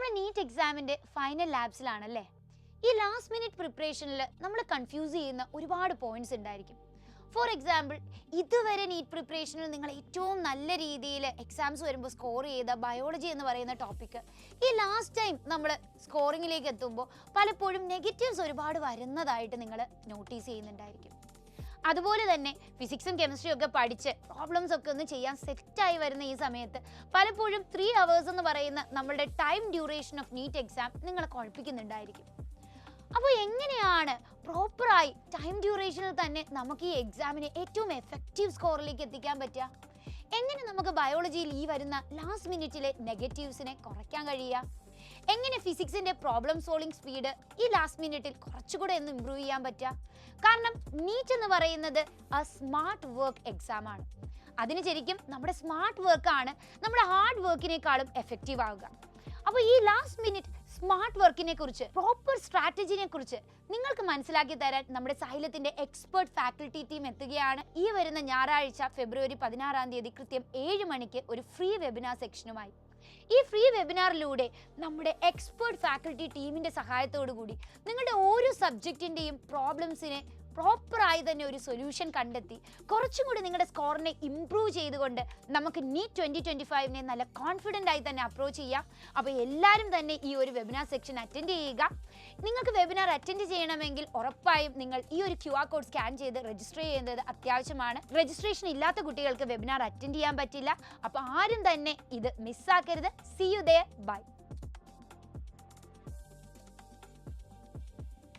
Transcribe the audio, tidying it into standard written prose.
നമ്മുടെ നീറ്റ് എക്സാമിന്റെ ഫൈനൽ ലാബ്സിലാണല്ലേ. ഈ ലാസ്റ്റ് മിനിറ്റ് പ്രിപ്പറേഷനിൽ നമ്മൾ കൺഫ്യൂസ് ചെയ്യുന്ന ഒരുപാട് പോയിന്റ്സ് ഉണ്ടായിരിക്കും. ഫോർ എക്സാമ്പിൾ, ഇതുവരെ നീറ്റ് പ്രിപ്പറേഷനിൽ നിങ്ങൾ ഏറ്റവും നല്ല രീതിയിൽ എക്സാംസ് വരുമ്പോൾ സ്കോർ ചെയ്ത ബയോളജി എന്ന് പറയുന്ന ടോപ്പിക്ക് ഈ ലാസ്റ്റ് ടൈം നമ്മൾ സ്കോറിങ്ങിലേക്ക് എത്തുമ്പോൾ പലപ്പോഴും നെഗറ്റീവ്സ് ഒരുപാട് വരുന്നതായിട്ട് നിങ്ങൾ നോട്ടീസ് ചെയ്യുന്നുണ്ടായിരിക്കും. അതുപോലെ തന്നെ ഫിസിക്സും കെമിസ്ട്രിയും ഒക്കെ പഠിച്ച് പ്രോബ്ലംസ് ഒക്കെ ഒന്ന് ചെയ്യാൻ സെറ്റായി വരുന്ന ഈ സമയത്ത് പലപ്പോഴും 3 hours എന്ന് പറയുന്ന നമ്മളുടെ time duration of NEET exam നിങ്ങളെ കുഴപ്പിക്കുന്നുണ്ടായിരിക്കും. അപ്പോൾ എങ്ങനെയാണ് പ്രോപ്പറായി ടൈം ഡ്യൂറേഷനിൽ തന്നെ നമുക്ക് ഈ എക്സാമിനെ ഏറ്റവും എഫക്റ്റീവ് സ്കോറിലേക്ക് എത്തിക്കാൻ പറ്റുക? എങ്ങനെ നമുക്ക് ബയോളജിയിൽ ഈ വരുന്ന ലാസ്റ്റ് മിനിറ്റിലെ നെഗറ്റീവ്സിനെ കുറയ്ക്കാൻ കഴിയുക? എങ്ങനെ ഫിസിക്സിന്റെ പ്രോബ്ലം സോൾവിംഗ് സ്പീഡ് ഈ ലാസ്റ്റ് മിനിറ്റിൽ കുറച്ചുകൂടെ ഒന്ന് ഇമ്പ്രൂവ് ചെയ്യാൻ പറ്റുക? കാരണം നീറ്റ് എന്ന് പറയുന്നത് സ്മാർട്ട് വർക്ക് എക്സാം ആണ്. അതിന് ശരിക്കും നമ്മുടെ സ്മാർട്ട് വർക്കാണ് നമ്മുടെ ഹാർഡ് വർക്കിനേക്കാളും എഫക്റ്റീവ് ആവുക. അപ്പോൾ ഈ ലാസ്റ്റ് മിനിറ്റ് സ്മാർട്ട് വർക്കിനെ കുറിച്ച്, പ്രോപ്പർ സ്ട്രാറ്റജിനെ കുറിച്ച് നിങ്ങൾക്ക് മനസ്സിലാക്കി തരാൻ നമ്മുടെ സൈലത്തിന്റെ എക്സ്പേർട്ട് ഫാക്കൽറ്റി ടീം എത്തുകയാണ് ഈ വരുന്ന ഞായറാഴ്ച ഫെബ്രുവരി 16 കൃത്യം 7 മണിക്ക് ഒരു ഫ്രീ വെബിനാർ സെക്ഷനുമായി. ഈ ഫ്രീ വെബിനാറിലൂടെ നമ്മുടെ എക്സ്പേർട്ട് ഫാക്കൽറ്റി ടീമിന്റെ സഹായത്തോടു കൂടി നിങ്ങളുടെ ഓരോ സബ്ജക്റ്റിന്റെയും പ്രോബ്ലംസിനെ പ്രോപ്പറായി തന്നെ ഒരു സൊല്യൂഷൻ കണ്ടെത്തി കുറച്ചും കൂടി നിങ്ങളുടെ സ്കോറിനെ ഇംപ്രൂവ് ചെയ്തുകൊണ്ട് നമുക്ക് നീറ്റ് 2025 നല്ല കോൺഫിഡൻ്റ് ആയി തന്നെ അപ്രോച്ച് ചെയ്യാം. അപ്പോൾ എല്ലാവരും തന്നെ ഈ ഒരു വെബിനാർ സെക്ഷൻ അറ്റൻഡ് ചെയ്യുക. നിങ്ങൾക്ക് വെബിനാർ അറ്റൻഡ് ചെയ്യണമെങ്കിൽ ഉറപ്പായും നിങ്ങൾ ഈ ഒരു QR കോഡ് സ്കാൻ ചെയ്ത് രജിസ്റ്റർ ചെയ്യുന്നത് അത്യാവശ്യമാണ്. രജിസ്ട്രേഷൻ ഇല്ലാത്ത കുട്ടികൾക്ക് വെബിനാർ അറ്റൻഡ് ചെയ്യാൻ പറ്റില്ല. അപ്പോൾ ആരും തന്നെ ഇത് മിസ്സാക്കരുത്. See you there. ബൈ.